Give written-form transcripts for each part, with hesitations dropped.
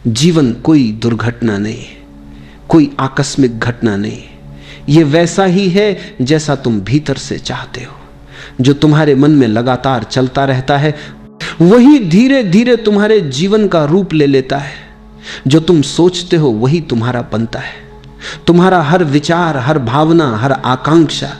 जीवन कोई दुर्घटना नहीं है, कोई आकस्मिक घटना नहीं है। ये वैसा ही है जैसा तुम भीतर से चाहते हो। जो तुम्हारे मन में लगातार चलता रहता है वही धीरे धीरे तुम्हारे जीवन का रूप ले लेता है। जो तुम सोचते हो वही तुम्हारा बनता है। तुम्हारा हर विचार, हर भावना, हर आकांक्षा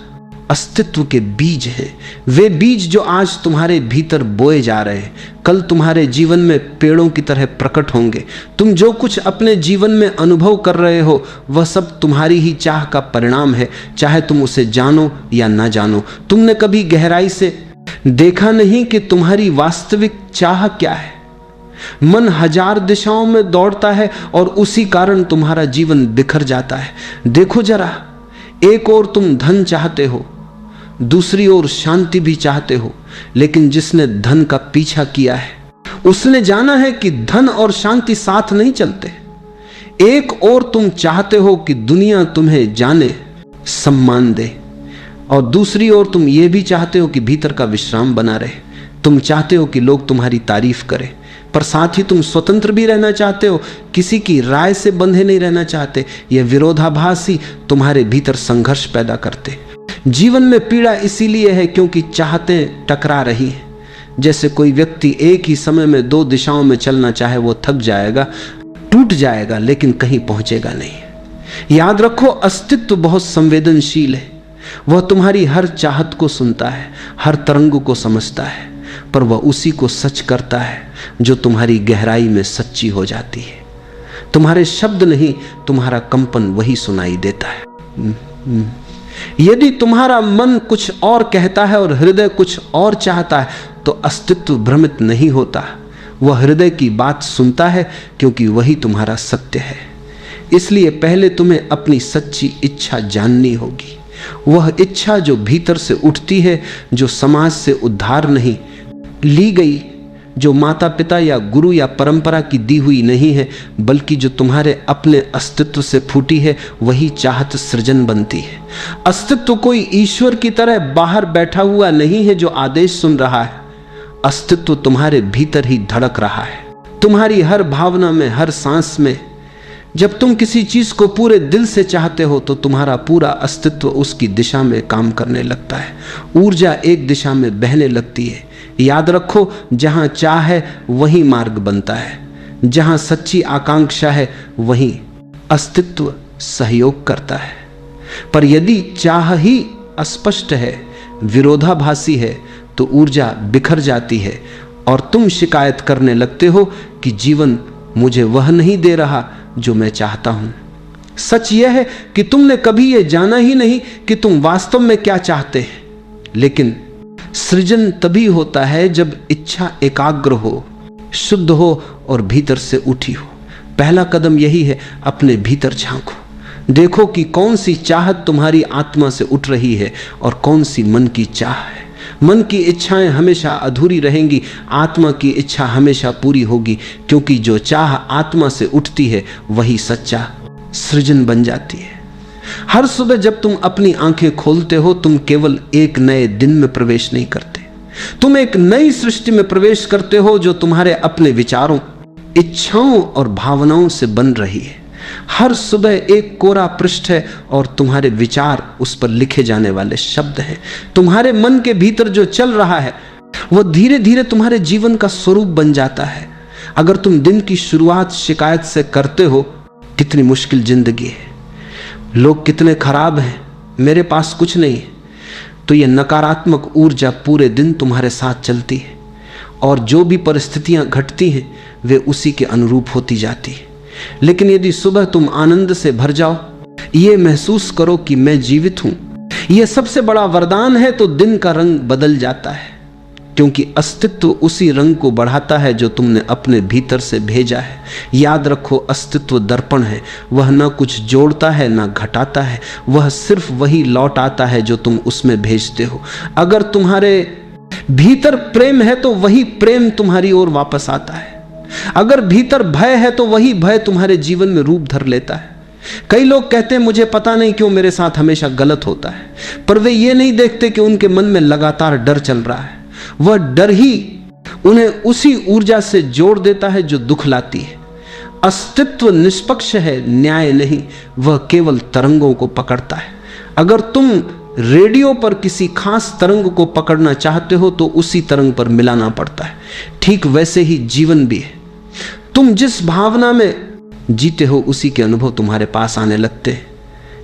अस्तित्व के बीज हैं। वे बीज जो आज तुम्हारे भीतर बोए जा रहे हैं, कल तुम्हारे जीवन में पेड़ों की तरह प्रकट होंगे। तुम जो कुछ अपने जीवन में अनुभव कर रहे हो वह सब तुम्हारी ही चाह का परिणाम है, चाहे तुम उसे जानो या ना जानो। तुमने कभी गहराई से देखा नहीं कि तुम्हारी वास्तविक चाह क्या है। मन हजार दिशाओं में दौड़ता है और उसी कारण तुम्हारा जीवन बिखर जाता है। देखो जरा, एक ओर तुम धन चाहते हो, दूसरी ओर शांति भी चाहते हो, लेकिन जिसने धन का पीछा किया है उसने जाना है कि धन और शांति साथ नहीं चलते। एक ओर तुम चाहते हो कि दुनिया तुम्हें जाने, सम्मान दे, और दूसरी ओर तुम ये भी चाहते हो कि भीतर का विश्राम बना रहे। तुम चाहते हो कि लोग तुम्हारी तारीफ करें, पर साथ ही तुम स्वतंत्र भी रहना चाहते हो, किसी की राय से बंधे नहीं रहना चाहते। यह विरोधाभास ही तुम्हारे भीतर संघर्ष पैदा करते। जीवन में पीड़ा इसीलिए है क्योंकि चाहतें टकरा रही हैं। जैसे कोई व्यक्ति एक ही समय में दो दिशाओं में चलना चाहे, वो थक जाएगा, टूट जाएगा, लेकिन कहीं पहुंचेगा नहीं। याद रखो, अस्तित्व बहुत संवेदनशील है। वह तुम्हारी हर चाहत को सुनता है, हर तरंग को समझता है, पर वह उसी को सच करता है जो तुम्हारी गहराई में सच्ची हो जाती है। तुम्हारे शब्द नहीं, तुम्हारा कंपन वही सुनाई देता है। यदि तुम्हारा मन कुछ और कहता है और हृदय कुछ और चाहता है, तो अस्तित्व भ्रमित नहीं होता। वह हृदय की बात सुनता है क्योंकि वही तुम्हारा सत्य है। इसलिए पहले तुम्हें अपनी सच्ची इच्छा जाननी होगी। वह इच्छा जो भीतर से उठती है, जो समाज से उद्धार नहीं ली गई, जो माता पिता या गुरु या परंपरा की दी हुई नहीं है, बल्कि जो तुम्हारे अपने अस्तित्व से फूटी है, वही चाहत सृजन बनती है। अस्तित्व कोई ईश्वर की तरह बाहर बैठा हुआ नहीं है जो आदेश सुन रहा है। अस्तित्व तुम्हारे भीतर ही धड़क रहा है, तुम्हारी हर भावना में, हर सांस में। जब तुम किसी चीज को पूरे दिल से चाहते हो तो तुम्हारा पूरा अस्तित्व उसकी दिशा में काम करने लगता है। ऊर्जा एक दिशा में बहने लगती है। याद रखो, जहां चाह है वहीं मार्ग बनता है, जहां सच्ची आकांक्षा है वहीं अस्तित्व सहयोग करता है। पर यदि चाह ही अस्पष्ट है, विरोधाभासी है, तो ऊर्जा बिखर जाती है और तुम शिकायत करने लगते हो कि जीवन मुझे वह नहीं दे रहा जो मैं चाहता हूं। सच यह है कि तुमने कभी यह जाना ही नहीं कि तुम वास्तव में क्या चाहते हैं। लेकिन सृजन तभी होता है जब इच्छा एकाग्र हो, शुद्ध हो और भीतर से उठी हो। पहला कदम यही है, अपने भीतर झांको। देखो कि कौन सी चाहत तुम्हारी आत्मा से उठ रही है और कौन सी मन की चाह है। मन की इच्छाएं हमेशा अधूरी रहेंगी, आत्मा की इच्छा हमेशा पूरी होगी, क्योंकि जो चाह आत्मा से उठती है वही सच्चा सृजन बन जाती है। हर सुबह जब तुम अपनी आंखें खोलते हो, तुम केवल एक नए दिन में प्रवेश नहीं करते, तुम एक नई सृष्टि में प्रवेश करते हो जो तुम्हारे अपने विचारों, इच्छाओं और भावनाओं से बन रही है। हर सुबह एक कोरा पृष्ठ है और तुम्हारे विचार उस पर लिखे जाने वाले शब्द हैं। तुम्हारे मन के भीतर जो चल रहा है वह धीरे धीरे तुम्हारे जीवन का स्वरूप बन जाता है। अगर तुम दिन की शुरुआत शिकायत से करते हो, कितनी मुश्किल जिंदगी है, लोग कितने खराब हैं, मेरे पास कुछ नहीं है, तो यह नकारात्मक ऊर्जा पूरे दिन तुम्हारे साथ चलती है और जो भी परिस्थितियां घटती हैं वे उसी के अनुरूप होती जाती है। लेकिन यदि सुबह तुम आनंद से भर जाओ, ये महसूस करो कि मैं जीवित हूं, यह सबसे बड़ा वरदान है, तो दिन का रंग बदल जाता है, क्योंकि अस्तित्व उसी रंग को बढ़ाता है जो तुमने अपने भीतर से भेजा है। याद रखो, अस्तित्व दर्पण है, वह न कुछ जोड़ता है न घटाता है, वह सिर्फ वही लौट आता है जो तुम उसमें भेजते हो। अगर तुम्हारे भीतर प्रेम है तो वही प्रेम तुम्हारी ओर वापस आता है। अगर भीतर भय है तो वही भय तुम्हारे जीवन में रूप धर लेता है। कई लोग कहते हैं मुझे पता नहीं क्यों मेरे साथ हमेशा गलत होता है, पर वे ये नहीं देखते कि उनके मन में लगातार डर चल रहा है। वह डर ही उन्हें उसी ऊर्जा से जोड़ देता है जो दुख लाती है। अस्तित्व निष्पक्ष है, न्याय नहीं, वह केवल तरंगों को पकड़ता है। अगर तुम रेडियो पर किसी खास तरंग को पकड़ना चाहते हो तो उसी तरंग पर मिलाना पड़ता है। ठीक वैसे ही जीवन भी है। तुम जिस भावना में जीते हो उसी के अनुभव तुम्हारे पास आने लगते हैं।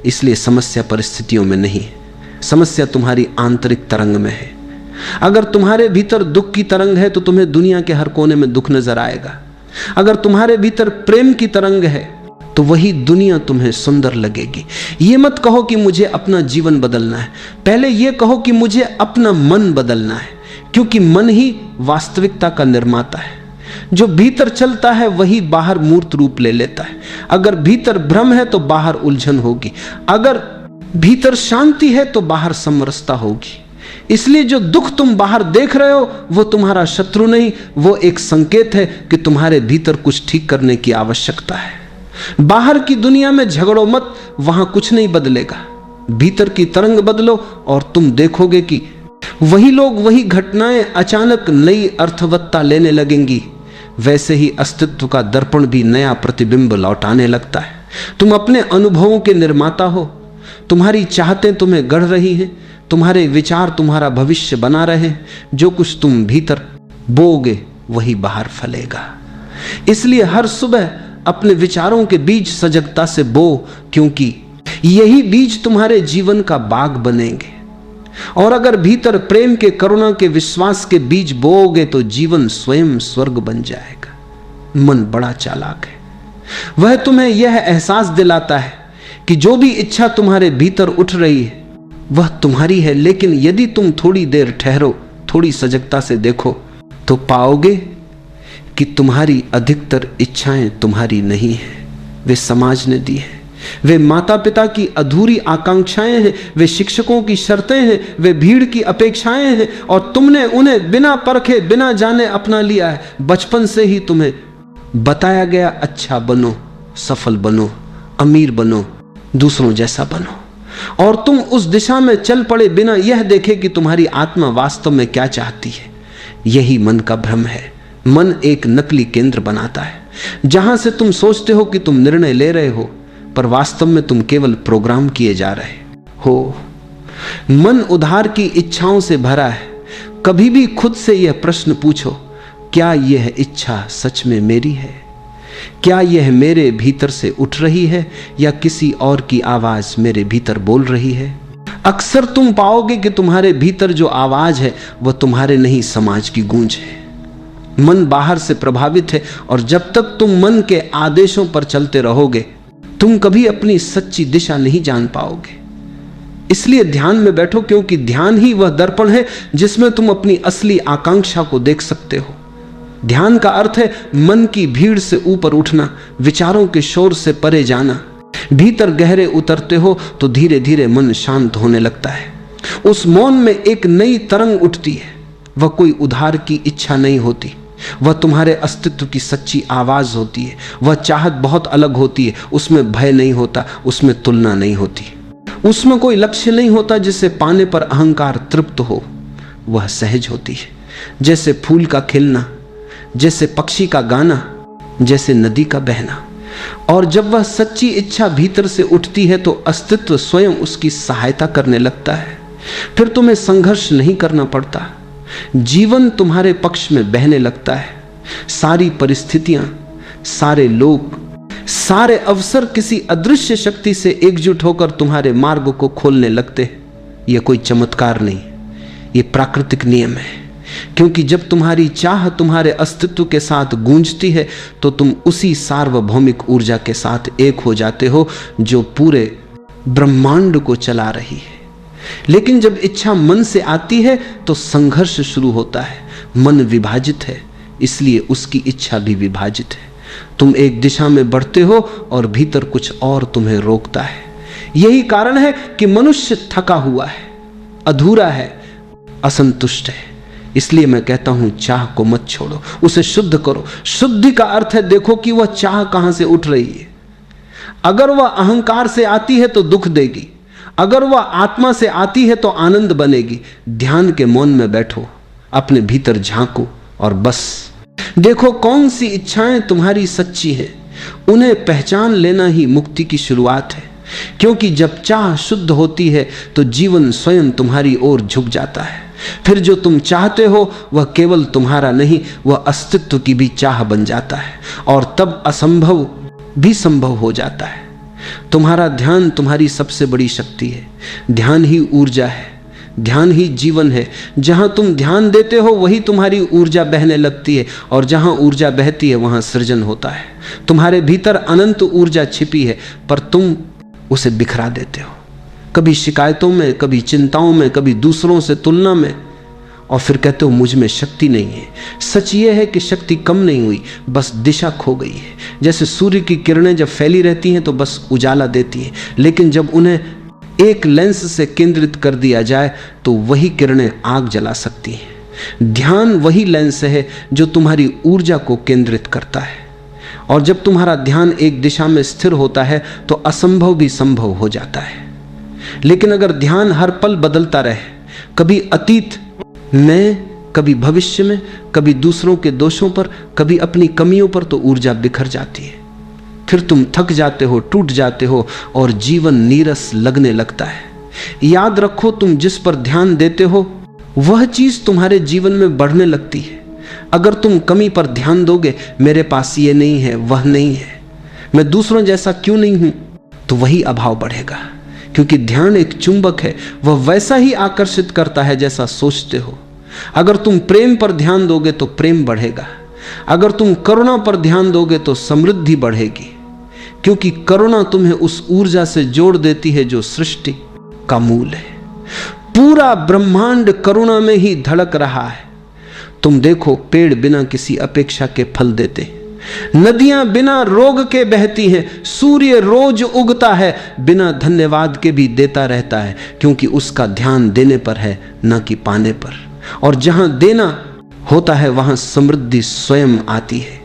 इसलिए समस्या परिस्थितियों में नहीं है, समस्या तुम्हारी आंतरिक तरंग में है। अगर तुम्हारे भीतर दुख की तरंग है तो तुम्हें दुनिया के हर कोने में दुख नजर आएगा। अगर तुम्हारे भीतर प्रेम की तरंग है तो वही दुनिया तुम्हें सुंदर लगेगी। ये मत कहो कि मुझे अपना जीवन बदलना है, पहले ये कहो कि मुझे अपना मन बदलना है, क्योंकि मन ही वास्तविकता का निर्माता है। जो भीतर चलता है वही बाहर मूर्त रूप ले लेता है। अगर भीतर भ्रम है तो बाहर उलझन होगी, अगर भीतर शांति है तो बाहर समरसता होगी। इसलिए जो दुख तुम बाहर देख रहे हो वो तुम्हारा शत्रु नहीं, वो एक संकेत है कि तुम्हारे भीतर कुछ ठीक करने की आवश्यकता है। बाहर की दुनिया में झगड़ो मत, वहां कुछ नहीं बदलेगा। भीतर की तरंग बदलो और तुम देखोगे कि वही लोग, वही घटनाएं अचानक नई अर्थवत्ता लेने लगेंगी। वैसे ही अस्तित्व का दर्पण भी नया प्रतिबिंब लौटाने लगता है। तुम अपने अनुभवों के निर्माता हो। तुम्हारी चाहतें तुम्हें गढ़ रही हैं, तुम्हारे विचार तुम्हारा भविष्य बना रहे हैं। जो कुछ तुम भीतर बोओगे वही बाहर फलेगा। इसलिए हर सुबह अपने विचारों के बीज सजगता से बो, क्योंकि यही बीज तुम्हारे जीवन का बाग बनेंगे। और अगर भीतर प्रेम के, करुणा के, विश्वास के बीज बोओगे तो जीवन स्वयं स्वर्ग बन जाएगा। मन बड़ा चालाक है, वह तुम्हें यह एहसास दिलाता है कि जो भी इच्छा तुम्हारे भीतर उठ रही है वह तुम्हारी है। लेकिन यदि तुम थोड़ी देर ठहरो, थोड़ी सजगता से देखो, तो पाओगे कि तुम्हारी अधिकतर इच्छाएं तुम्हारी नहीं है, वे समाज ने दी है। वे माता पिता की अधूरी आकांक्षाएं हैं, वे शिक्षकों की शर्तें हैं, वे भीड़ की अपेक्षाएं हैं, और तुमने उन्हें बिना परखे, बिना जाने अपना लिया है। बचपन से ही तुम्हें बताया गया, अच्छा बनो, सफल बनो, अमीर बनो, दूसरों जैसा बनो, और तुम उस दिशा में चल पड़े बिना यह देखे कि तुम्हारी आत्मा वास्तव में क्या चाहती है। यही मन का भ्रम है। मन एक नकली केंद्र बनाता है, जहां से तुम सोचते हो कि तुम निर्णय ले रहे हो, पर वास्तव में तुम केवल प्रोग्राम किए जा रहे हो। मन उधार की इच्छाओं से भरा है। कभी भी खुद से यह प्रश्न पूछो, क्या यह इच्छा सच में मेरी है? क्या यह मेरे भीतर से उठ रही है या किसी और की आवाज मेरे भीतर बोल रही है? अक्सर तुम पाओगे कि तुम्हारे भीतर जो आवाज है वह तुम्हारे नहीं, समाज की गूंज है। मन बाहर से प्रभावित है, और जब तक तुम मन के आदेशों पर चलते रहोगे तुम कभी अपनी सच्ची दिशा नहीं जान पाओगे। इसलिए ध्यान में बैठो, क्योंकि ध्यान ही वह दर्पण है जिसमें तुम अपनी असली आकांक्षा को देख सकते हो। ध्यान का अर्थ है मन की भीड़ से ऊपर उठना, विचारों के शोर से परे जाना। भीतर गहरे उतरते हो तो धीरे धीरे मन शांत होने लगता है। उस मौन में एक नई तरंग उठती है। वह कोई उधार की इच्छा नहीं होती, वह तुम्हारे अस्तित्व की सच्ची आवाज होती है। वह चाहत बहुत अलग होती है, उसमें भय नहीं होता, उसमें तुलना नहीं होती, उसमें कोई लक्ष्य नहीं होता जिसे पाने पर अहंकार तृप्त हो। वह सहज होती है, जैसे फूल का खिलना, जैसे पक्षी का गाना, जैसे नदी का बहना। और जब वह सच्ची इच्छा भीतर से उठती है तो अस्तित्व स्वयं उसकी सहायता करने लगता है। फिर तुम्हें संघर्ष नहीं करना पड़ता, जीवन तुम्हारे पक्ष में बहने लगता है। सारी परिस्थितियां, सारे लोग, सारे अवसर किसी अदृश्य शक्ति से एकजुट होकर तुम्हारे मार्ग को खोलने लगते हैं। यह कोई चमत्कार नहीं, यह प्राकृतिक नियम है। क्योंकि जब तुम्हारी चाह तुम्हारे अस्तित्व के साथ गूंजती है तो तुम उसी सार्वभौमिक ऊर्जा के साथ एक हो जाते हो जो पूरे ब्रह्मांड को चला रही है। लेकिन जब इच्छा मन से आती है तो संघर्ष शुरू होता है। मन विभाजित है, इसलिए उसकी इच्छा भी विभाजित है। तुम एक दिशा में बढ़ते हो और भीतर कुछ और तुम्हें रोकता है। यही कारण है कि मनुष्य थका हुआ है, अधूरा है, असंतुष्ट है। इसलिए मैं कहता हूं, चाह को मत छोड़ो, उसे शुद्ध करो। शुद्धि का अर्थ है देखो कि वह चाह कहां से उठ रही है। अगर वह अहंकार से आती है तो दुख देगी, अगर वह आत्मा से आती है तो आनंद बनेगी। ध्यान के मौन में बैठो, अपने भीतर झांको और बस देखो कौन सी इच्छाएं तुम्हारी सच्ची है। उन्हें पहचान लेना ही मुक्ति की शुरुआत है, क्योंकि जब चाह शुद्ध होती है तो जीवन स्वयं तुम्हारी ओर झुक जाता है। फिर जो तुम चाहते हो वह केवल तुम्हारा नहीं, वह अस्तित्व की भी चाह बन जाता है, और तब असंभव भी संभव हो जाता है। तुम्हारा ध्यान तुम्हारी सबसे बड़ी शक्ति है। ध्यान ही ऊर्जा है, ध्यान ही जीवन है। जहां तुम ध्यान देते हो वही तुम्हारी ऊर्जा बहने लगती है, और जहां ऊर्जा बहती है वहां सृजन होता है। तुम्हारे भीतर अनंत ऊर्जा छिपी है, पर तुम उसे बिखरा देते हो, कभी शिकायतों में, कभी चिंताओं में, कभी दूसरों से तुलना में, और फिर कहते हो मुझ में शक्ति नहीं है। सच ये है कि शक्ति कम नहीं हुई, बस दिशा खो गई है। जैसे सूर्य की किरणें जब फैली रहती हैं तो बस उजाला देती हैं, लेकिन जब उन्हें एक लेंस से केंद्रित कर दिया जाए तो वही किरणें आग जला सकती हैं। ध्यान वही लेंस है जो तुम्हारी ऊर्जा को केंद्रित करता है, और जब तुम्हारा ध्यान एक दिशा में स्थिर होता है तो असंभव भी संभव हो जाता है। लेकिन अगर ध्यान हर पल बदलता रहे, कभी अतीत में, कभी भविष्य में, कभी दूसरों के दोषों पर, कभी अपनी कमियों पर, तो ऊर्जा बिखर जाती है। फिर तुम थक जाते हो, टूट जाते हो, और जीवन नीरस लगने लगता है। याद रखो, तुम जिस पर ध्यान देते हो वह चीज तुम्हारे जीवन में बढ़ने लगती है। अगर तुम कमी पर ध्यान दोगे, मेरे पास ये नहीं है, वह नहीं है, मैं दूसरों जैसा क्यों नहीं हूं, तो वही अभाव बढ़ेगा। क्योंकि ध्यान एक चुंबक है, वह वैसा ही आकर्षित करता है जैसा सोचते हो। अगर तुम प्रेम पर ध्यान दोगे तो प्रेम बढ़ेगा। अगर तुम करुणा पर ध्यान दोगे तो समृद्धि बढ़ेगी, क्योंकि करुणा तुम्हें उस ऊर्जा से जोड़ देती है जो सृष्टि का मूल है। पूरा ब्रह्मांड करुणा में ही धड़क रहा है। तुम देखो, पेड़ बिना किसी अपेक्षा के फल देते हैं, नदियां बिना रोग के बहती हैं, सूर्य रोज उगता है, बिना धन्यवाद के भी देता रहता है, क्योंकि उसका ध्यान देने पर है, न कि पाने पर। और जहां देना होता है वहां समृद्धि स्वयं आती है।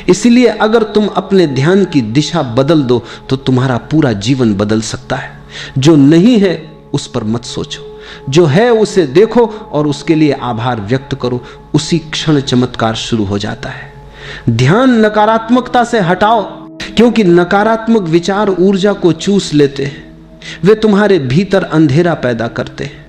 इसलिए अगर तुम अपने ध्यान की दिशा बदल दो तो तुम्हारा पूरा जीवन बदल सकता है। जो नहीं है उस पर मत सोचो, जो है उसे देखो और उसके लिए आभार व्यक्त करो। उसी क्षण चमत्कार शुरू हो जाता है। ध्यान नकारात्मकता से हटाओ, क्योंकि नकारात्मक विचार ऊर्जा को चूस लेते हैं। वे तुम्हारे भीतर अंधेरा पैदा करते हैं,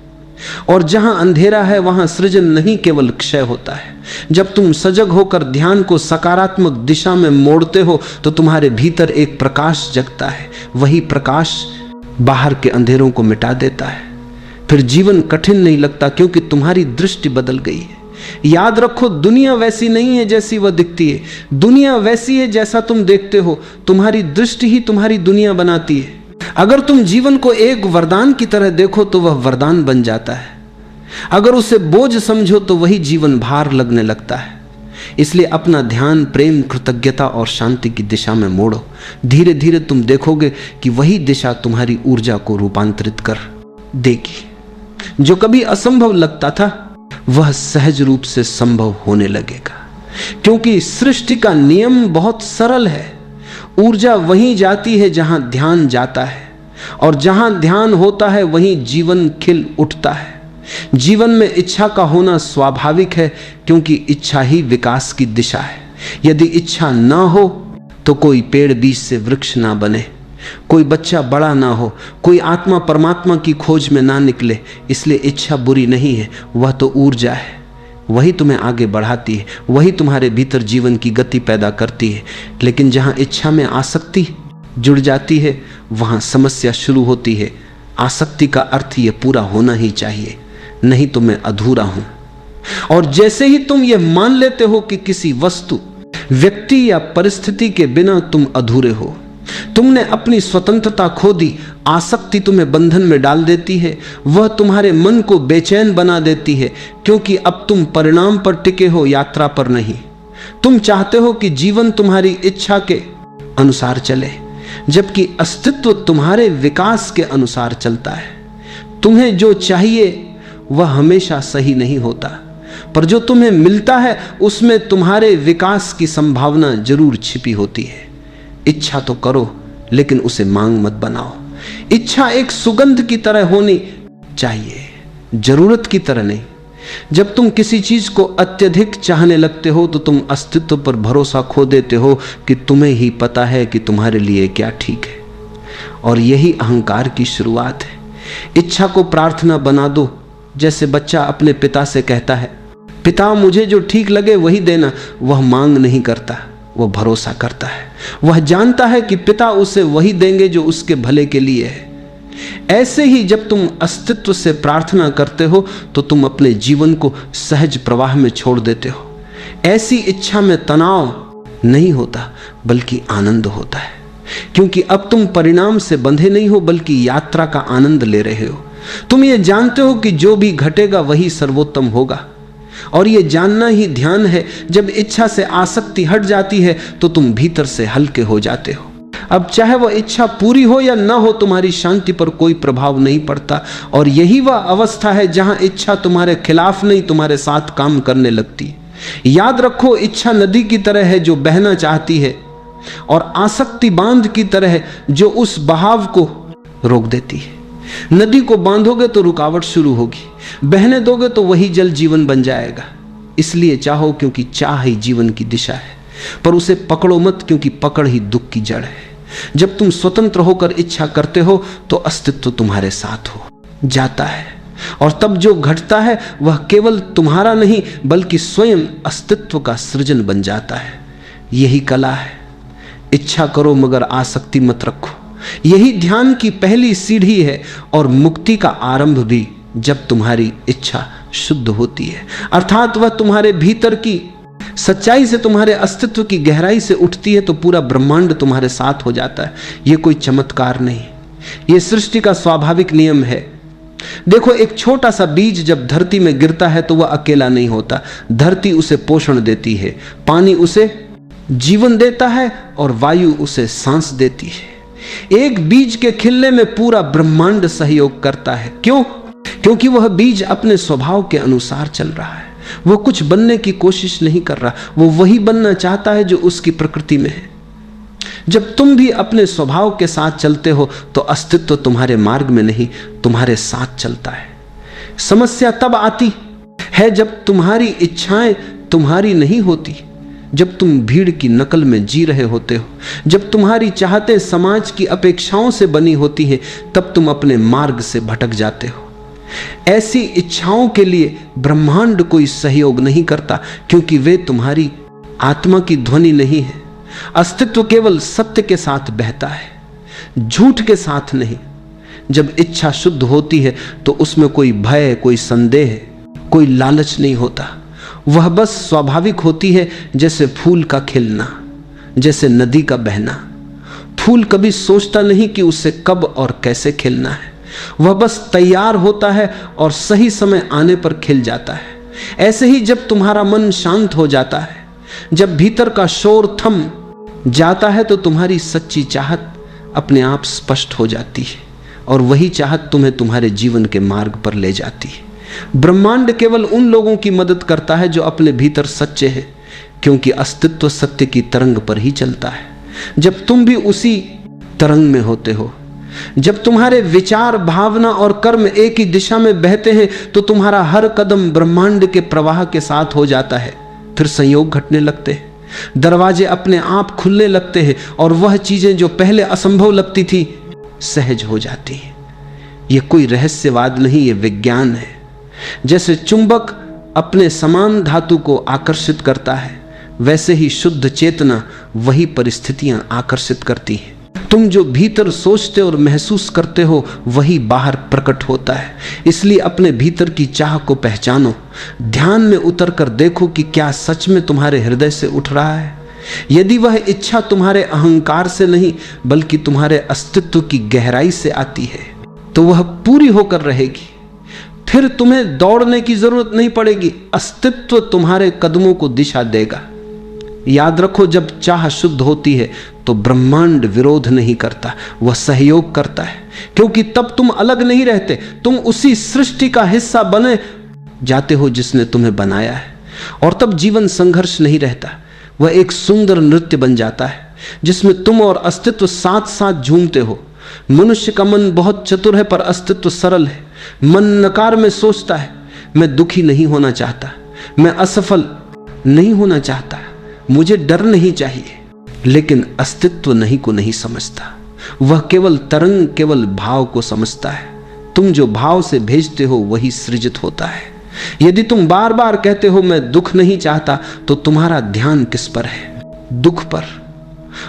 और जहां अंधेरा है वहां सृजन नहीं, केवल क्षय होता है। जब तुम सजग होकर ध्यान को सकारात्मक दिशा में मोड़ते हो तो तुम्हारे भीतर एक प्रकाश जगता है। वही प्रकाश बाहर के अंधेरों को मिटा देता है। फिर जीवन कठिन नहीं लगता, क्योंकि तुम्हारी दृष्टि बदल गई है। याद रखो, दुनिया वैसी नहीं है जैसी वह दिखती है। दुनिया वैसी है जैसा तुम देखते हो। तुम्हारी दृष्टि ही तुम्हारी दुनिया बनाती है। अगर तुम जीवन को एक वरदान की तरह देखो तो वह वरदान बन जाता है। अगर उसे बोझ समझो तो वही जीवन भार लगने लगता है। इसलिए अपना ध्यान प्रेम, कृतज्ञता और शांति की दिशा में मोड़ो। धीरे धीरे तुम देखोगे कि वही दिशा तुम्हारी ऊर्जा को रूपांतरित कर देगी। जो कभी असंभव लगता था वह सहज रूप से संभव होने लगेगा, क्योंकि सृष्टि का नियम बहुत सरल है। ऊर्जा वहीं जाती है जहां ध्यान जाता है, और जहां ध्यान होता है वहीं जीवन खिल उठता है। जीवन में इच्छा का होना स्वाभाविक है, क्योंकि इच्छा ही विकास की दिशा है। यदि इच्छा ना हो तो कोई पेड़ बीज से वृक्ष ना बने, कोई बच्चा बड़ा ना हो, कोई आत्मा परमात्मा की खोज में ना निकले। इसलिए इच्छा बुरी नहीं है, वह तो ऊर्जा है। वही तुम्हें आगे बढ़ाती है, वही तुम्हारे भीतर जीवन की गति पैदा करती है। लेकिन जहां इच्छा में आसक्ति जुड़ जाती है वहां समस्या शुरू होती है। आसक्ति का अर्थ ये पूरा होना ही चाहिए, नहीं तो मैं अधूरा हूं। और जैसे ही तुम ये मान लेते हो कि किसी वस्तु, व्यक्ति या परिस्थिति के बिना तुम अधूरे हो, तुमने अपनी स्वतंत्रता खो दी, आसक्ति तुम्हें बंधन में डाल देती है। वह तुम्हारे मन को बेचैन बना देती है, क्योंकि अब तुम परिणाम पर टिके हो, यात्रा पर नहीं। तुम चाहते हो कि जीवन तुम्हारी इच्छा के अनुसार चले, जबकि अस्तित्व तुम्हारे विकास के अनुसार चलता है। तुम्हें जो चाहिए वह हमेशा सही नहीं होता, पर जो तुम्हें मिलता है उसमें तुम्हारे विकास की संभावना जरूर छिपी होती है। इच्छा तो करो, लेकिन उसे मांग मत बनाओ। इच्छा एक सुगंध की तरह होनी चाहिए, जरूरत की तरह नहीं। जब तुम किसी चीज को अत्यधिक चाहने लगते हो तो तुम अस्तित्व पर भरोसा खो देते हो कि तुम्हें ही पता है कि तुम्हारे लिए क्या ठीक है। और यही अहंकार की शुरुआत है। इच्छा को प्रार्थना बना दो। जैसे बच्चा अपने पिता से कहता है, पिता मुझे जो ठीक लगे वही देना। वह मांग नहीं करता, वह भरोसा करता है। वह जानता है कि पिता उसे वही देंगे जो उसके भले के लिए है। ऐसे ही जब तुम अस्तित्व से प्रार्थना करते हो तो तुम अपने जीवन को सहज प्रवाह में छोड़ देते हो। ऐसी इच्छा में तनाव नहीं होता बल्कि आनंद होता है, क्योंकि अब तुम परिणाम से बंधे नहीं हो बल्कि यात्रा का आनंद ले रहे हो। तुम ये जानते हो कि जो भी घटेगा वही सर्वोत्तम होगा। और ये जानना ही ध्यान है। जब इच्छा से आसक्ति हट जाती है तो तुम भीतर से हल्के हो जाते हो। अब चाहे वह इच्छा पूरी हो या ना हो, तुम्हारी शांति पर कोई प्रभाव नहीं पड़ता। और यही वह अवस्था है जहां इच्छा तुम्हारे खिलाफ नहीं तुम्हारे साथ काम करने लगती है। याद रखो, इच्छा नदी की तरह है जो बहना चाहती है, और आसक्ति बांध की तरह है जो उस बहाव को रोक देती है। नदी को बांधोगे तो रुकावट शुरू होगी, बहने दोगे तो वही जल जीवन बन जाएगा। इसलिए चाहो क्योंकि चाह ही जीवन की दिशा है, पर उसे पकड़ो मत क्योंकि पकड़ ही दुख की जड़ है। जब तुम स्वतंत्र होकर इच्छा करते हो तो अस्तित्व तुम्हारे साथ हो जाता है, और तब जो घटता है वह केवल तुम्हारा नहीं बल्कि स्वयं अस्तित्व का सृजन बन जाता है। यही कला है। इच्छा करो मगर आसक्ति मत रखो। यही ध्यान की पहली सीढ़ी है, और मुक्ति का आरंभ भी जब तुम्हारी इच्छा शुद्ध होती है, अर्थात वह तुम्हारे भीतर की सच्चाई से, तुम्हारे अस्तित्व की गहराई से उठती है, तो पूरा ब्रह्मांड तुम्हारे साथ हो जाता है। यह कोई चमत्कार नहीं, यह सृष्टि का स्वाभाविक नियम है। देखो, एक छोटा सा बीज जब धरती में गिरता है तो वह अकेला नहीं होता। धरती उसे पोषण देती है, पानी उसे जीवन देता है, और वायु उसे सांस देती है। एक बीज के खिलने में पूरा ब्रह्मांड सहयोग करता है। क्यों? क्योंकि वह बीज अपने स्वभाव के अनुसार चल रहा है। वो कुछ बनने की कोशिश नहीं कर रहा, वो वही बनना चाहता है जो उसकी प्रकृति में है। जब तुम भी अपने स्वभाव के साथ चलते हो तो अस्तित्व तुम्हारे मार्ग में नहीं, तुम्हारे साथ चलता है। समस्या तब आती है जब तुम्हारी इच्छाएं तुम्हारी नहीं होती, जब तुम भीड़ की नकल में जी रहे होते हो, जब तुम्हारी चाहतें समाज की अपेक्षाओं से बनी होती हैं, तब तुम अपने मार्ग से भटक जाते हो। ऐसी इच्छाओं के लिए ब्रह्मांड कोई सहयोग नहीं करता, क्योंकि वे तुम्हारी आत्मा की ध्वनि नहीं है। अस्तित्व केवल सत्य के साथ बहता है, झूठ के साथ नहीं। जब इच्छा शुद्ध होती है तो उसमें कोई भय, कोई संदेह, कोई लालच नहीं होता। वह बस स्वाभाविक होती है, जैसे फूल का खिलना, जैसे नदी का बहना। फूल कभी सोचता नहीं कि उसे कब और कैसे खिलना है, वह बस तैयार होता है और सही समय आने पर खिल जाता है। ऐसे ही जब तुम्हारा मन शांत हो जाता है, जब भीतर का शोर थम जाता है, तो तुम्हारी सच्ची चाहत अपने आप स्पष्ट हो जाती है, और वही चाहत तुम्हें तुम्हारे जीवन के मार्ग पर ले जाती है। ब्रह्मांड केवल उन लोगों की मदद करता है जो अपने भीतर सच्चे हैं, क्योंकि अस्तित्व सत्य की तरंग पर ही चलता है। जब तुम भी उसी तरंग में होते हो, जब तुम्हारे विचार, भावना और कर्म एक ही दिशा में बहते हैं, तो तुम्हारा हर कदम ब्रह्मांड के प्रवाह के साथ हो जाता है। फिर संयोग घटने लगते हैं, दरवाजे अपने आप खुलने लगते हैं, और वह चीजें जो पहले असंभव लगती थी सहज हो जाती हैं। यह कोई रहस्यवाद नहीं, यह विज्ञान है। जैसे चुंबक अपने समान धातु को आकर्षित करता है, वैसे ही शुद्ध चेतना वही परिस्थितियां आकर्षित करती है। तुम जो भीतर सोचते और महसूस करते हो वही बाहर प्रकट होता है। इसलिए अपने भीतर की चाह को पहचानो, ध्यान में उतर कर देखो कि क्या सच में तुम्हारे हृदय से उठ रहा है। यदि वह इच्छा तुम्हारे अहंकार से नहीं बल्कि तुम्हारे अस्तित्व की गहराई से आती है, तो वह पूरी होकर रहेगी। फिर तुम्हें दौड़ने की जरूरत नहीं पड़ेगी, अस्तित्व तुम्हारे कदमों को दिशा देगा। याद रखो, जब चाह शुद्ध होती है तो ब्रह्मांड विरोध नहीं करता, वह सहयोग करता है, क्योंकि तब तुम अलग नहीं रहते, तुम उसी सृष्टि का हिस्सा बने जाते हो जिसने तुम्हें बनाया है। और तब जीवन संघर्ष नहीं रहता, वह एक सुंदर नृत्य बन जाता है जिसमें तुम और अस्तित्व साथ साथ झूमते हो। मनुष्य का मन बहुत चतुर है पर अस्तित्व सरल है। मन नकार में सोचता है, मैं दुखी नहीं होना चाहता, मैं असफल नहीं होना चाहता, मुझे डर नहीं चाहिए। लेकिन अस्तित्व नहीं को नहीं समझता, वह केवल तरंग, केवल भाव को समझता है। तुम जो भाव से भेजते हो वही सृजित होता है। यदि तुम बार बार कहते हो मैं दुख नहीं चाहता, तो तुम्हारा ध्यान किस पर है? दुख पर।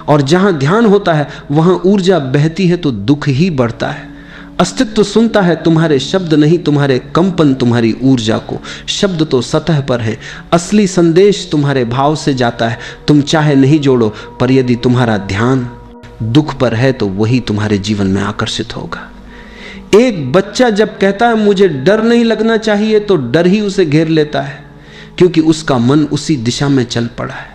और जहां ध्यान होता है वहां ऊर्जा बहती है तो दुख ही बढ़ता है। अस्तित्व सुनता है तुम्हारे शब्द नहीं, तुम्हारे कंपन, तुम्हारी ऊर्जा को। शब्द तो सतह पर है, असली संदेश तुम्हारे भाव से जाता है। तुम चाहे नहीं जोड़ो, पर यदि तुम्हारा ध्यान दुख पर है तो वही तुम्हारे जीवन में आकर्षित होगा। एक बच्चा जब कहता है मुझे डर नहीं लगना चाहिए, तो डर ही उसे घेर लेता है, क्योंकि उसका मन उसी दिशा में चल पड़ा है।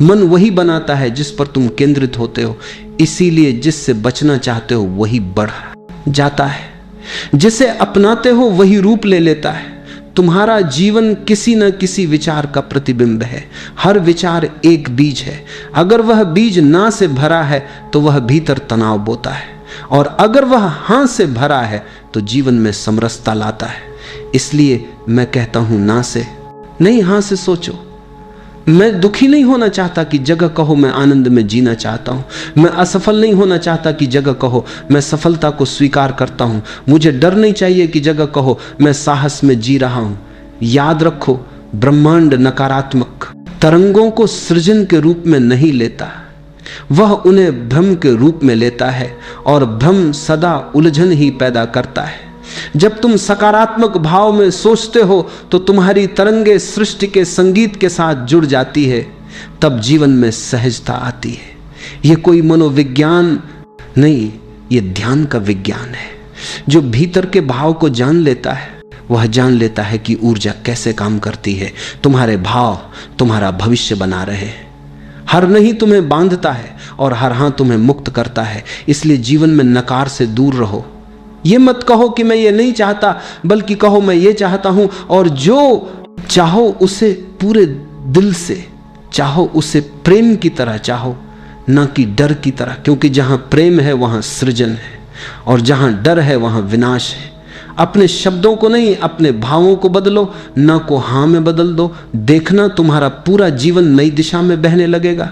मन वही बनाता है जिस पर तुम केंद्रित होते हो, इसीलिए जिससे बचना चाहते हो वही बढ़ जाता है। जिसे अपनाते हो वही रूप ले लेता है। तुम्हारा जीवन किसी न किसी विचार का प्रतिबिंब है। हर विचार एक बीज है। अगर वह बीज ना से भरा है तो वह भीतर तनाव बोता है, और अगर वह हाँ से भरा है तो जीवन में समरसता लाता है। इसलिए मैं कहता हूं ना से नहीं, हाँ से सोचो। मैं दुखी नहीं होना चाहता कि जगह कहो मैं आनंद में जीना चाहता हूं। मैं असफल नहीं होना चाहता कि जगह कहो मैं सफलता को स्वीकार करता हूं। मुझे डर नहीं चाहिए कि जगह कहो मैं साहस में जी रहा हूं। याद रखो, ब्रह्मांड नकारात्मक तरंगों को सृजन के रूप में नहीं लेता, वह उन्हें भ्रम के रूप में लेता है, और भ्रम सदा उलझन ही पैदा करता है। जब तुम सकारात्मक भाव में सोचते हो तो तुम्हारी तरंगे सृष्टि के संगीत के साथ जुड़ जाती है, तब जीवन में सहजता आती है। यह कोई मनोविज्ञान नहीं, यह ध्यान का विज्ञान है। जो भीतर के भाव को जान लेता है वह जान लेता है कि ऊर्जा कैसे काम करती है। तुम्हारे भाव तुम्हारा भविष्य बना रहे हैं। हर नहीं तुम्हें बांधता है और हर हाँ तुम्हें मुक्त करता है। इसलिए जीवन में नकार से दूर रहो। ये मत कहो कि मैं ये नहीं चाहता, बल्कि कहो मैं ये चाहता हूं, और जो चाहो उसे पूरे दिल से चाहो, उसे प्रेम की तरह चाहो, ना कि डर की तरह। क्योंकि जहां प्रेम है वहां सृजन है, और जहां डर है वहां विनाश है। अपने शब्दों को नहीं, अपने भावों को बदलो, ना को हाँ में बदल दो। देखना तुम्हारा पूरा जीवन नई दिशा में बहने लगेगा,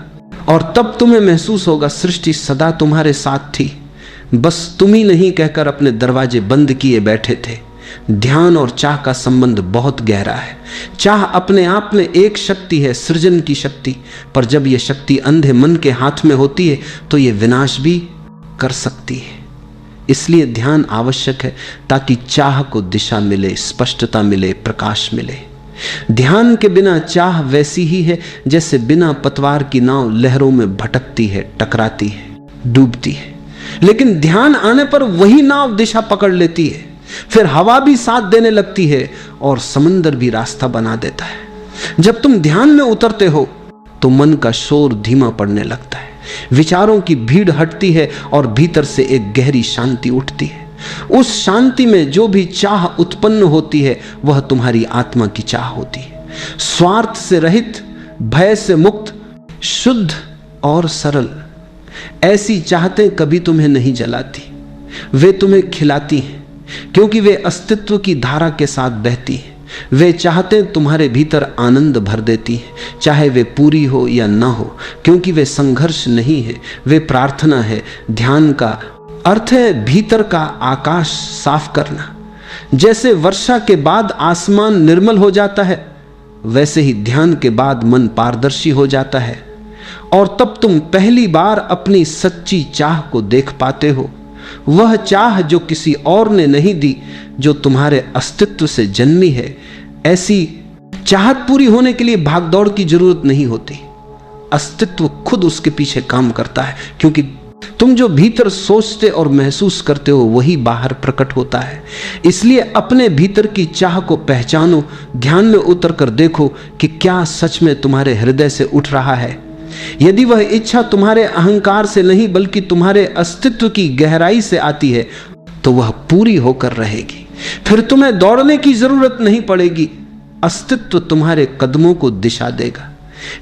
और तब तुम्हें महसूस होगा सृष्टि सदा तुम्हारे साथ थी, बस तुम ही नहीं कहकर अपने दरवाजे बंद किए बैठे थे। ध्यान और चाह का संबंध बहुत गहरा है। चाह अपने आप में एक शक्ति है, सृजन की शक्ति, पर जब यह शक्ति अंधे मन के हाथ में होती है तो यह विनाश भी कर सकती है। इसलिए ध्यान आवश्यक है, ताकि चाह को दिशा मिले, स्पष्टता मिले, प्रकाश मिले। ध्यान के बिना चाह वैसी ही है जैसे बिना पतवार की नाव लहरों में भटकती है, टकराती है, डूबती है। लेकिन ध्यान आने पर वही नाव दिशा पकड़ लेती है, फिर हवा भी साथ देने लगती है और समंदर भी रास्ता बना देता है। जब तुम ध्यान में उतरते हो तो मन का शोर धीमा पड़ने लगता है, विचारों की भीड़ हटती है और भीतर से एक गहरी शांति उठती है। उस शांति में जो भी चाह उत्पन्न होती है वह तुम्हारी आत्मा की चाह होती है। स्वार्थ से रहित, भय से मुक्त, शुद्ध और सरल। ऐसी चाहतें कभी तुम्हें नहीं जलाती, वे तुम्हें खिलाती हैं, क्योंकि वे अस्तित्व की धारा के साथ बहती हैं। वे चाहतें तुम्हारे भीतर आनंद भर देती हैं, चाहे वे पूरी हो या ना हो, क्योंकि वे संघर्ष नहीं है, वे प्रार्थना है। ध्यान का अर्थ है भीतर का आकाश साफ करना। जैसे वर्षा के बाद आसमान निर्मल हो जाता है, वैसे ही ध्यान के बाद मन पारदर्शी हो जाता है, और तब तुम पहली बार अपनी सच्ची चाह को देख पाते हो। वह चाह जो किसी और ने नहीं दी, जो तुम्हारे अस्तित्व से जन्मी है। ऐसी चाहत पूरी होने के लिए भागदौड़ की जरूरत नहीं होती, अस्तित्व खुद उसके पीछे काम करता है, क्योंकि तुम जो भीतर सोचते और महसूस करते हो वही बाहर प्रकट होता है। इसलिए अपने भीतर की चाह को पहचानो, ध्यान में उतर कर देखो कि क्या सच में तुम्हारे हृदय से उठ रहा है। यदि वह इच्छा तुम्हारे अहंकार से नहीं बल्कि तुम्हारे अस्तित्व की गहराई से आती है तो वह पूरी होकर रहेगी। फिर तुम्हें दौड़ने की जरूरत नहीं पड़ेगी, अस्तित्व तुम्हारे कदमों को दिशा देगा।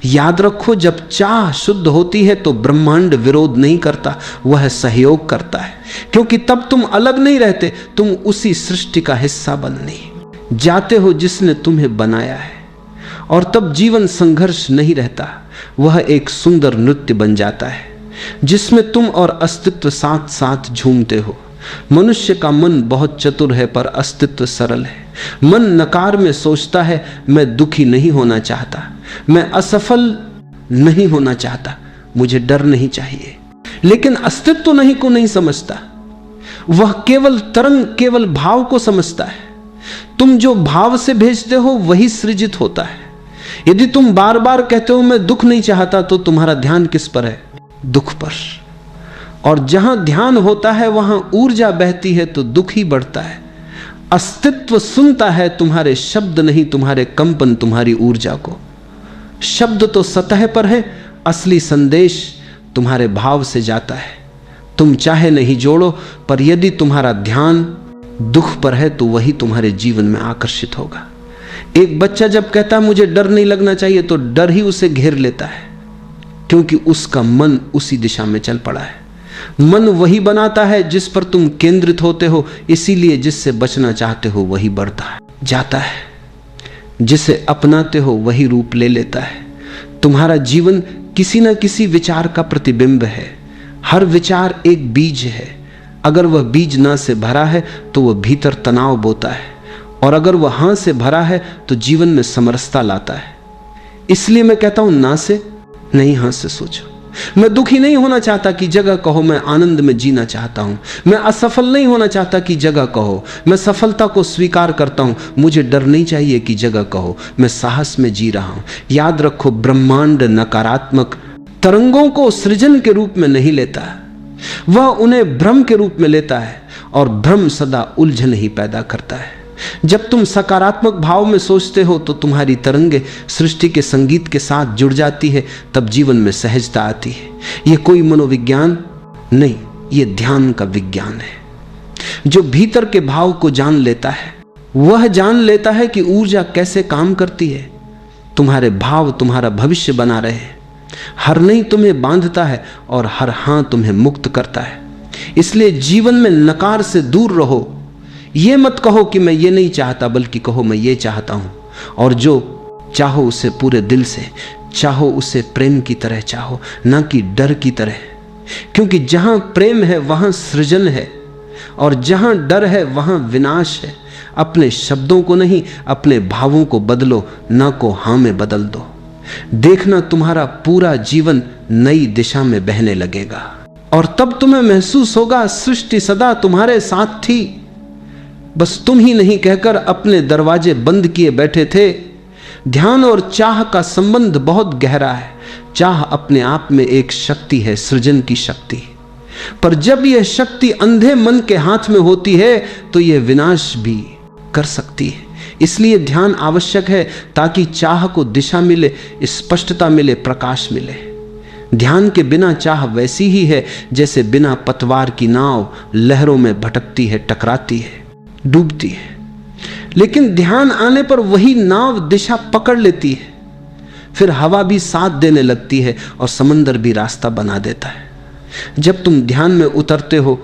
याद रखो, जब चाह शुद्ध होती है तो ब्रह्मांड विरोध नहीं करता, वह सहयोग करता है, क्योंकि तब तुम अलग नहीं रहते, तुम उसी सृष्टि का हिस्सा बन नहीं। जाते हो जिसने तुम्हें बनाया है। और तब जीवन संघर्ष नहीं रहता, वह एक सुंदर नृत्य बन जाता है जिसमें तुम और अस्तित्व साथ साथ झूमते हो। मनुष्य का मन बहुत चतुर है पर अस्तित्व सरल है। मन नकार में सोचता है, मैं दुखी नहीं होना चाहता, मैं असफल नहीं होना चाहता, मुझे डर नहीं चाहिए। लेकिन अस्तित्व नहीं को नहीं समझता, वह केवल तरंग, केवल भाव को समझता है। तुम जो भाव से भेजते हो वही सृजित होता है। यदि तुम बार बार कहते हो मैं दुख नहीं चाहता, तो तुम्हारा ध्यान किस पर है? दुख पर। और जहां ध्यान होता है वहां ऊर्जा बहती है तो दुख ही बढ़ता है। अस्तित्व सुनता है तुम्हारे शब्द नहीं, तुम्हारे कंपन, तुम्हारी ऊर्जा को। शब्द तो सतह पर है, असली संदेश तुम्हारे भाव से जाता है। तुम चाहे नहीं जोड़ो, पर यदि तुम्हारा ध्यान दुख पर है तो वही तुम्हारे जीवन में आकर्षित होगा। एक बच्चा जब कहता है मुझे डर नहीं लगना चाहिए, तो डर ही उसे घेर लेता है, क्योंकि उसका मन उसी दिशा में चल पड़ा है। मन वही बनाता है जिस पर तुम केंद्रित होते हो, इसीलिए जिससे बचना चाहते हो वही बढ़ता है, जाता है। जिसे अपनाते हो वही रूप ले लेता है। तुम्हारा जीवन किसी न किसी विचार का प्रतिबिंब है। हर विचार एक बीज है। अगर वह बीज ना से भरा है तो वह भीतर तनाव बोता है, और अगर वह हाँ से भरा है तो जीवन में समरसता लाता है। इसलिए मैं कहता हूं ना से नहीं, हाँ से सोचो। मैं दुखी नहीं होना चाहता की जगह कहो मैं आनंद में जीना चाहता हूं। मैं असफल नहीं होना चाहता की जगह कहो मैं सफलता को स्वीकार करता हूं। मुझे डर नहीं चाहिए की जगह कहो मैं साहस में जी रहा हूं। याद रखो, ब्रह्मांड नकारात्मक तरंगों को सृजन के रूप में नहीं लेता, वह उन्हें भ्रम के रूप में लेता है, और भ्रम सदा उलझन ही पैदा करता है। जब तुम सकारात्मक भाव में सोचते हो तो तुम्हारी तरंगे सृष्टि के संगीत के साथ जुड़ जाती है, तब जीवन में सहजता आती है। यह कोई मनोविज्ञान नहीं, यह ध्यान का विज्ञान है। जो भीतर के भाव को जान लेता है वह जान लेता है कि ऊर्जा कैसे काम करती है। तुम्हारे भाव तुम्हारा भविष्य बना रहे हैं। हर नहीं तुम्हें बांधता है और हर हां तुम्हें मुक्त करता है। इसलिए जीवन में नकार से दूर रहो। ये मत कहो कि मैं ये नहीं चाहता, बल्कि कहो मैं ये चाहता हूं। और जो चाहो उसे पूरे दिल से चाहो, उसे प्रेम की तरह चाहो, ना कि डर की तरह। क्योंकि जहां प्रेम है वहां सृजन है, और जहां डर है वहां विनाश है। अपने शब्दों को नहीं, अपने भावों को बदलो, ना को हां में बदल दो। देखना तुम्हारा पूरा जीवन नई दिशा में बहने लगेगा, और तब तुम्हें महसूस होगा सृष्टि सदा तुम्हारे साथ थी। बस तुम ही नहीं कहकर अपने दरवाजे बंद किए बैठे थे। ध्यान और चाह का संबंध बहुत गहरा है। चाह अपने आप में एक शक्ति है, सृजन की शक्ति। पर जब यह शक्ति अंधे मन के हाथ में होती है तो यह विनाश भी कर सकती है। इसलिए ध्यान आवश्यक है, ताकि चाह को दिशा मिले, स्पष्टता मिले, प्रकाश मिले। ध्यान के बिना चाह वैसी ही है जैसे बिना पतवार की नाव लहरों में भटकती है, टकराती है, डूबती है। लेकिन ध्यान आने पर वही नाव दिशा पकड़ लेती है। फिर हवा भी साथ देने लगती है और समंदर भी रास्ता बना देता है। जब तुम ध्यान में उतरते हो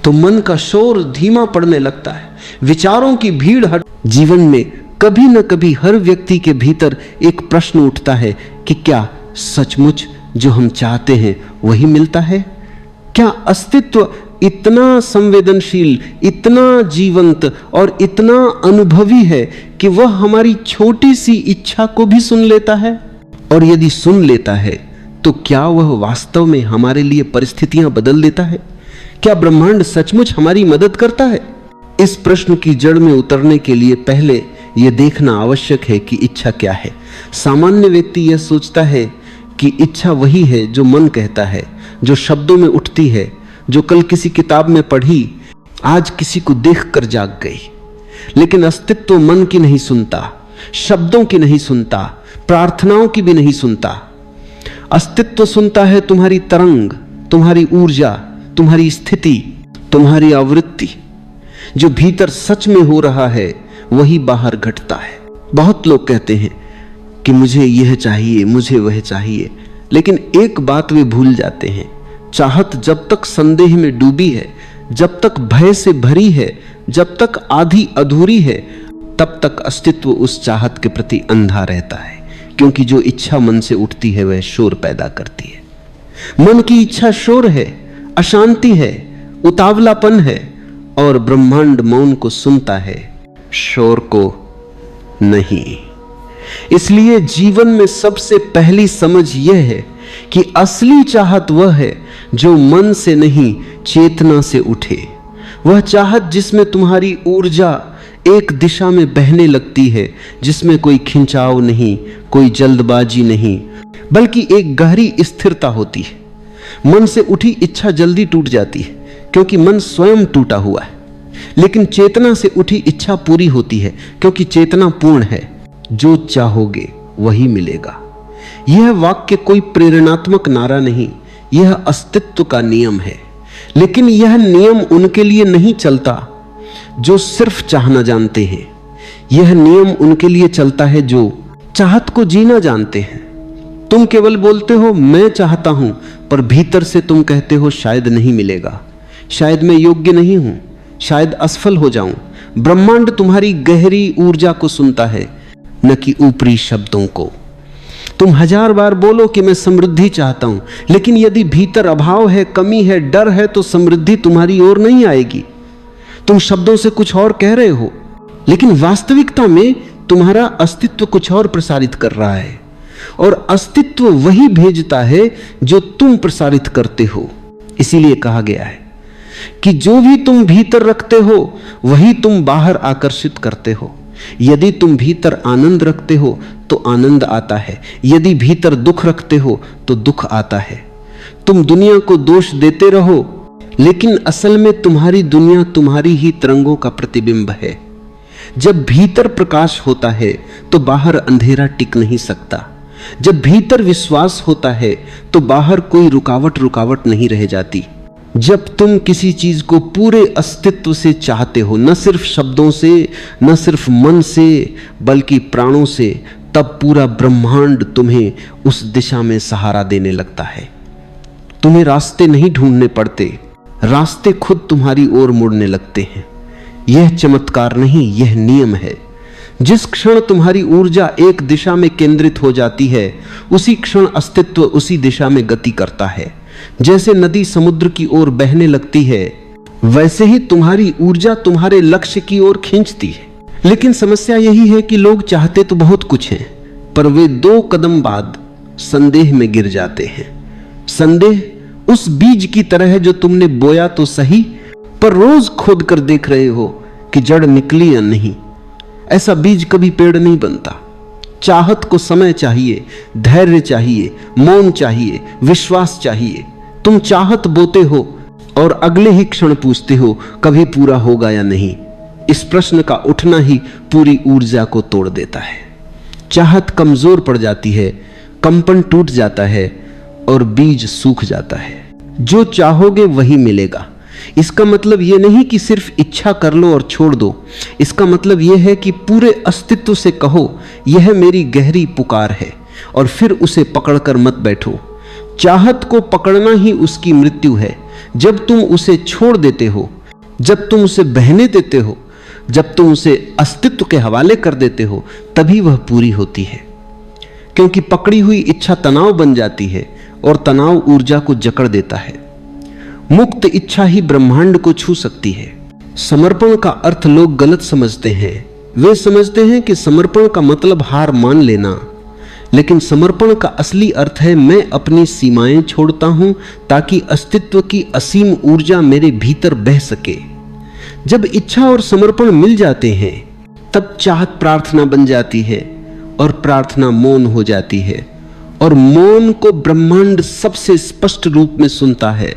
तो मन का शोर धीमा पड़ने लगता है, विचारों की भीड़ हट। जीवन में कभी न कभी हर व्यक्ति के भीतर एक प्रश्न उठता है कि क्या सचमुच जो हम चाहते हैं वही मिलता है? क्या अस्तित्व इतना संवेदनशील, इतना जीवंत और इतना अनुभवी है कि वह हमारी छोटी सी इच्छा को भी सुन लेता है? और यदि सुन लेता है तो क्या वह वास्तव में हमारे लिए परिस्थितियां बदल देता है? क्या ब्रह्मांड सचमुच हमारी मदद करता है? इस प्रश्न की जड़ में उतरने के लिए पहले यह देखना आवश्यक है कि इच्छा क्या है। सामान्य व्यक्ति यह सोचता है कि इच्छा वही है जो मन कहता है, जो शब्दों में उठती है, जो कल किसी किताब में पढ़ी, आज किसी को देखकर जाग गई। लेकिन अस्तित्व मन की नहीं सुनता, शब्दों की नहीं सुनता, प्रार्थनाओं की भी नहीं सुनता। अस्तित्व सुनता है तुम्हारी तरंग, तुम्हारी ऊर्जा, तुम्हारी स्थिति, तुम्हारी आवृत्ति। जो भीतर सच में हो रहा है वही बाहर घटता है। बहुत लोग कहते हैं कि मुझे यह चाहिए, मुझे वह चाहिए, लेकिन एक बात वे भूल जाते हैं। चाहत जब तक संदेह में डूबी है, जब तक भय से भरी है, जब तक आधी अधूरी है, तब तक अस्तित्व उस चाहत के प्रति अंधा रहता है, क्योंकि जो इच्छा मन से उठती है वह शोर पैदा करती है। मन की इच्छा शोर है, अशांति है, उतावलापन है, और ब्रह्मांड मौन को सुनता है, शोर को नहीं। इसलिए जीवन में सबसे पहली समझ यह है कि असली चाहत वह है जो मन से नहीं चेतना से उठे। वह चाहत जिसमें तुम्हारी ऊर्जा एक दिशा में बहने लगती है, जिसमें कोई खिंचाव नहीं, कोई जल्दबाजी नहीं, बल्कि एक गहरी स्थिरता होती है। मन से उठी इच्छा जल्दी टूट जाती है क्योंकि मन स्वयं टूटा हुआ है, लेकिन चेतना से उठी इच्छा पूरी होती है क्योंकि चेतना पूर्ण है। जो चाहोगे वही मिलेगा। यह वाक्य कोई प्रेरणात्मक नारा नहीं, यह अस्तित्व का नियम है। लेकिन यह नियम उनके लिए नहीं चलता जो सिर्फ चाहना जानते हैं। यह नियम उनके लिए चलता है जो चाहत को जीना जानते हैं। तुम केवल बोलते हो मैं चाहता हूं, पर भीतर से तुम कहते हो शायद नहीं मिलेगा, शायद मैं योग्य नहीं हूं, शायद असफल हो जाऊं। ब्रह्मांड तुम्हारी गहरी ऊर्जा को सुनता है, न कि ऊपरी शब्दों को। तुम 1000 बार बोलो कि मैं समृद्धि चाहता हूं, लेकिन यदि भीतर अभाव है, कमी है, डर है, तो समृद्धि तुम्हारी ओर नहीं आएगी। तुम शब्दों से कुछ और कह रहे हो, लेकिन वास्तविकता में तुम्हारा अस्तित्व कुछ और प्रसारित कर रहा है, और अस्तित्व वही भेजता है जो तुम प्रसारित करते हो। इसीलिए कहा गया है कि जो भी तुम भीतर रखते हो वही तुम बाहर आकर्षित करते हो। यदि तुम भीतर आनंद रखते हो तो आनंद आता है, यदि भीतर दुख रखते हो तो दुख आता है। तुम दुनिया को दोष देते रहो, लेकिन असल में तुम्हारी दुनिया तुम्हारी ही तरंगों का प्रतिबिंब है। जब भीतर प्रकाश होता है तो बाहर अंधेरा टिक नहीं सकता। जब भीतर विश्वास होता है तो बाहर कोई रुकावट नहीं रह जाती। जब तुम किसी चीज को पूरे अस्तित्व से चाहते हो, न सिर्फ शब्दों से, न सिर्फ मन से, बल्कि प्राणों से, तब पूरा ब्रह्मांड तुम्हें उस दिशा में सहारा देने लगता है। तुम्हें रास्ते नहीं ढूंढने पड़ते, रास्ते खुद तुम्हारी ओर मुड़ने लगते हैं। यह चमत्कार नहीं, यह नियम है। जिस क्षण तुम्हारी ऊर्जा एक दिशा में केंद्रित हो जाती है, उसी क्षण अस्तित्व उसी दिशा में गति करता है। जैसे नदी समुद्र की ओर बहने लगती है, वैसे ही तुम्हारी ऊर्जा तुम्हारे लक्ष्य की ओर खींचती है। लेकिन समस्या यही है कि लोग चाहते तो बहुत कुछ हैं, पर वे 2 कदम बाद संदेह में गिर जाते हैं। संदेह उस बीज की तरह है जो तुमने बोया तो सही, पर रोज खोद कर देख रहे हो कि जड़ निकली या नहीं। ऐसा बीज कभी पेड़ नहीं बनता। चाहत को समय चाहिए, धैर्य चाहिए, मौन चाहिए, विश्वास चाहिए। तुम चाहत बोते हो और अगले ही क्षण पूछते हो कभी पूरा होगा या नहीं। इस प्रश्न का उठना ही पूरी ऊर्जा को तोड़ देता है। चाहत कमजोर पड़ जाती है, कंपन टूट जाता है और बीज सूख जाता है। जो चाहोगे वही मिलेगा। इसका मतलब यह नहीं कि सिर्फ इच्छा कर लो और छोड़ दो। इसका मतलब यह है कि पूरे अस्तित्व से कहो यह मेरी गहरी पुकार है, और फिर उसे पकड़कर मत बैठो। चाहत को पकड़ना ही उसकी मृत्यु है। जब तुम उसे छोड़ देते हो, जब तुम उसे बहने देते हो, जब तुम उसे अस्तित्व के हवाले कर देते हो, तभी वह पूरी होती है। क्योंकि पकड़ी हुई इच्छा तनाव बन जाती है और तनाव ऊर्जा को जकड़ देता है। मुक्त इच्छा ही ब्रह्मांड को छू सकती है। समर्पण का अर्थ लोग गलत समझते हैं। वे समझते हैं कि समर्पण का मतलब हार मान लेना, लेकिन समर्पण का असली अर्थ है मैं अपनी सीमाएं छोड़ता हूं ताकि अस्तित्व की असीम ऊर्जा मेरे भीतर बह सके। जब इच्छा और समर्पण मिल जाते हैं, तब चाहत प्रार्थना बन जाती है और प्रार्थना मौन हो जाती है, और मौन को ब्रह्मांड सबसे स्पष्ट रूप में सुनता है।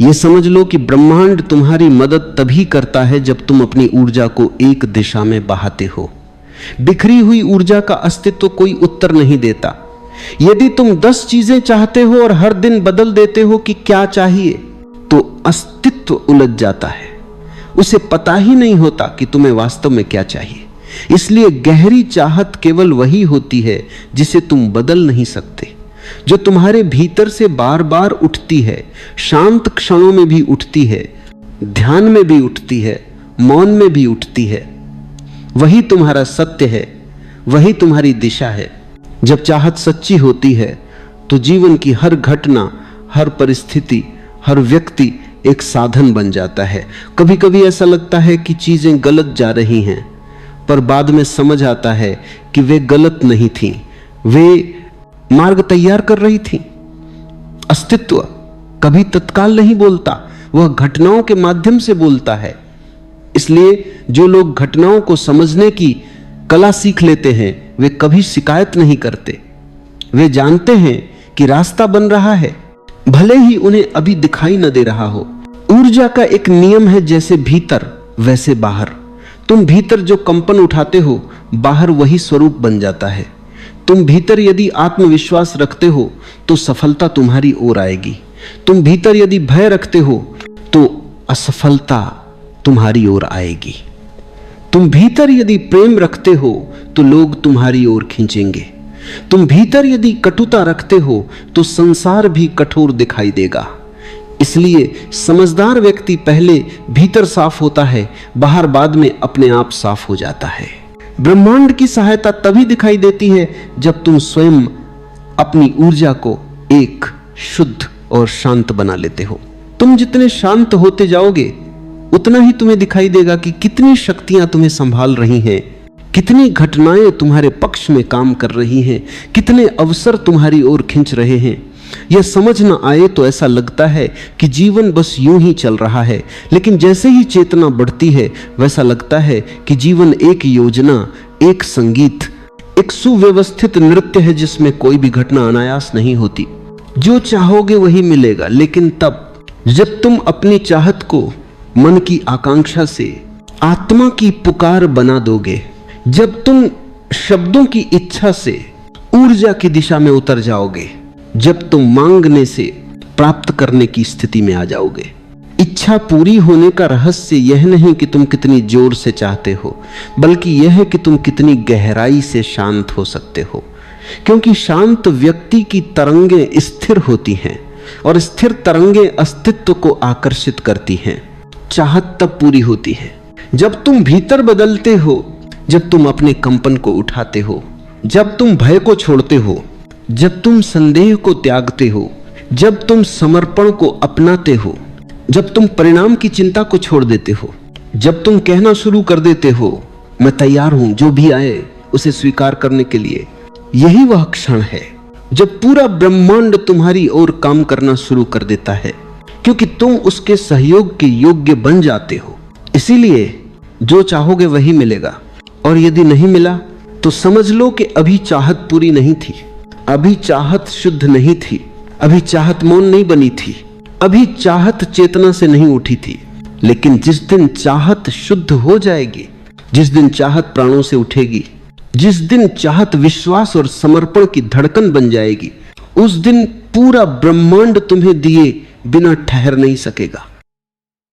यह समझ लो कि ब्रह्मांड तुम्हारी मदद तभी करता है जब तुम अपनी ऊर्जा को एक दिशा में बहाते हो। बिखरी हुई ऊर्जा का अस्तित्व कोई उत्तर नहीं देता। यदि तुम 10 चीजें चाहते हो और हर दिन बदल देते हो कि क्या चाहिए, तो अस्तित्व उलझ जाता है। उसे पता ही नहीं होता कि तुम्हें वास्तव में क्या चाहिए। इसलिए गहरी चाहत केवल वही होती है जिसे तुम बदल नहीं सकते, जो तुम्हारे भीतर से बार बार उठती है। शांत क्षणों में भी उठती है, ध्यान में भी उठती है, मौन में भी उठती है। वही तुम्हारा सत्य है, वही तुम्हारी दिशा है। जब चाहत सच्ची होती है तो जीवन की हर घटना, हर परिस्थिति, हर व्यक्ति एक साधन बन जाता है। कभी कभी ऐसा लगता है कि चीजें गलत जा रही हैं, पर बाद में समझ आता है कि वे गलत नहीं थीं, वे मार्ग तैयार कर रही थीं। अस्तित्व कभी तत्काल नहीं बोलता, वह घटनाओं के माध्यम से बोलता है। इसलिए जो लोग घटनाओं को समझने की कला सीख लेते हैं वे कभी शिकायत नहीं करते। वे जानते हैं कि रास्ता बन रहा है, भले ही उन्हें अभी दिखाई न दे रहा हो। ऊर्जा का एक नियम है, जैसे भीतर वैसे बाहर। तुम भीतर जो कंपन उठाते हो, बाहर वही स्वरूप बन जाता है। तुम भीतर यदि आत्मविश्वास रखते हो तो सफलता तुम्हारी ओर आएगी। तुम भीतर यदि भय रखते हो तो असफलता तुम्हारी ओर आएगी। तुम भीतर यदि प्रेम रखते हो तो लोग तुम्हारी ओर खींचेंगे। तुम भीतर यदि कटुता रखते हो तो संसार भी कठोर दिखाई देगा। इसलिए समझदार व्यक्ति पहले भीतर साफ होता है, बाहर बाद में अपने आप साफ हो जाता है। ब्रह्मांड की सहायता तभी दिखाई देती है जब तुम स्वयं अपनी ऊर्जा को एक शुद्ध और शांत बना लेते हो। तुम जितने शांत होते जाओगे उतना ही तुम्हें दिखाई देगा कि कितनी शक्तियां तुम्हें संभाल रही हैं, कितनी घटनाएं तुम्हारे पक्ष में काम कर रही हैं, कितने अवसर तुम्हारी ओर खींच रहे हैं। यह समझ न आए तो ऐसा लगता है कि जीवन बस यूं ही चल रहा है, लेकिन जैसे ही चेतना बढ़ती है वैसा लगता है कि जीवन एक योजना, एक संगीत, एक सुव्यवस्थित नृत्य है जिसमें कोई भी घटना अनायास नहीं होती। जो चाहोगे वही मिलेगा, लेकिन तब जब तुम अपनी चाहत को मन की आकांक्षा से आत्मा की पुकार बना दोगे, जब तुम शब्दों की इच्छा से ऊर्जा की दिशा में उतर जाओगे, जब तुम मांगने से प्राप्त करने की स्थिति में आ जाओगे। इच्छा पूरी होने का रहस्य यह नहीं कि तुम कितनी जोर से चाहते हो, बल्कि यह है कि तुम कितनी गहराई से शांत हो सकते हो। क्योंकि शांत व्यक्ति की तरंगें स्थिर होती हैं और स्थिर तरंगें अस्तित्व को आकर्षित करती हैं। चाहत तब पूरी होती है जब तुम भीतर बदलते हो, जब तुम अपने कंपन को उठाते हो, जब तुम भय को छोड़ते हो, जब तुम संदेह को त्यागते हो, जब तुम समर्पण को अपनाते हो, जब तुम परिणाम की चिंता को छोड़ देते हो, जब तुम कहना शुरू कर देते हो मैं तैयार हूं जो भी आए उसे स्वीकार करने के लिए। यही वह क्षण है जब पूरा ब्रह्मांड तुम्हारी ओर काम करना शुरू कर देता है, क्योंकि तुम उसके सहयोग के योग्य बन जाते हो। इसीलिए जो चाहोगे वही मिलेगा, और यदि नहीं मिला तो समझ लो कि अभी चाहत पूरी नहीं थी, अभी चाहत शुद्ध नहीं थी, अभी चाहत मौन नहीं बनी थी, अभी चाहत चेतना से नहीं उठी थी। लेकिन जिस दिन चाहत शुद्ध हो जाएगी, जिस दिन चाहत प्राणों से उठेगी, जिस दिन चाहत विश्वास और समर्पण की धड़कन बन जाएगी, उस दिन पूरा ब्रह्मांड तुम्हें दिए बिना ठहर नहीं सकेगा।